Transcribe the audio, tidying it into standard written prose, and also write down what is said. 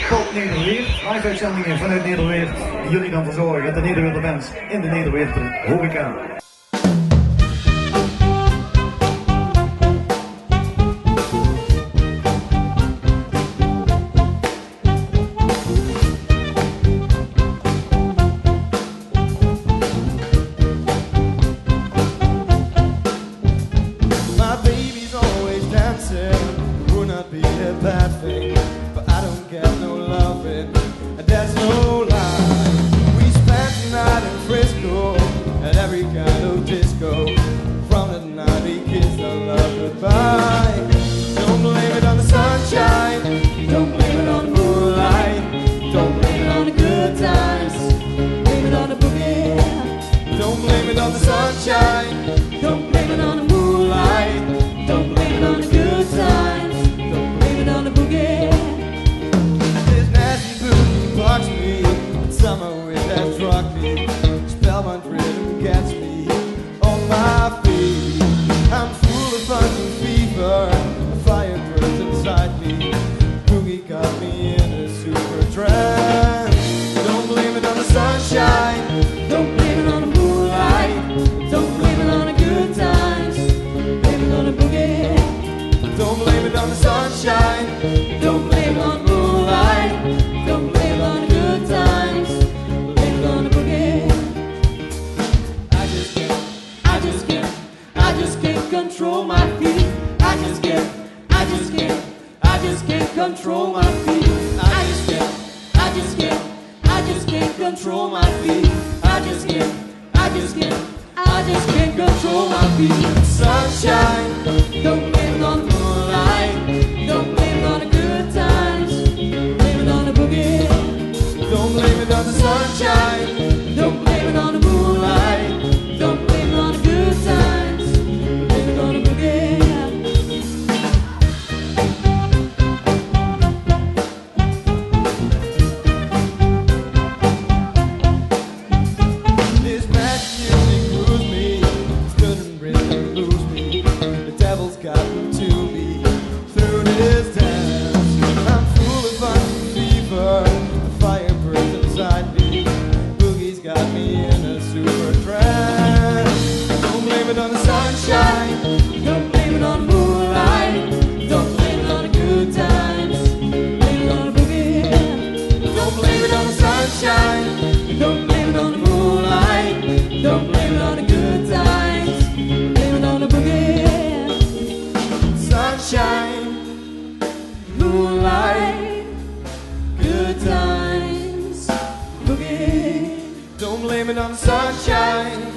Tot Nederweert. Live uitzendingen vanuit Nederweert. Die jullie dan verzorgen dat de Nederweerder bands in de Nederweerder horeca. Bad thing, but I don't get no loving, and there's no lie. We spent the night in Frisco at every kind of disco. From the night we kissed our love goodbye. Don't blame it on the sunshine, don't blame it on the moonlight, don't blame it on the good times, blame it on the boogie. Don't blame it on the sunshine, don't blame it on the moonlight, don't blame it on the good times. On the boogie. This nasty boogie bugs me. Summer wind has struck me. Spellbound rhythm gets me on my feet. I'm full of fun and fever. A fire burns inside me. Boogie got me in a super trance. Don't blame it on the sunshine. Don't blame it on the moonlight. Don't blame it on the good times. Blame it on the boogie. Don't blame it on the sunshine. Don't blame it on the moonlight. Don't blame it on the good times. Blame it on the boogie. I just can't control my feet. I just can't control my feet. I just can't control my feet. I just can't control my feet. Sunshine, don't blame it on the moonlight. Don't blame it on the good times. Blame it on the boogie. Don't blame it on the sunshine. Don't blame it on the moonlight. Don't blame it on the good times. Blame it on the boogie. This magic music moves me. Couldn't really lose me. The devil's gotten to me through this dance. I'm full of fun and fever. The fire burns inside me. Boogie's got me in a super trance. Don't blame it on the sunshine. Don't blame it on the moonlight. Don't blame it on the good times. Blame it on the boogie. Don't blame it on the sunshine. Don't blame it on the moonlight. Don't blame it on the good times. Blame it on the boogie. Sunshine, moonlight, good times, boogie. Don't blame it on the sunshine.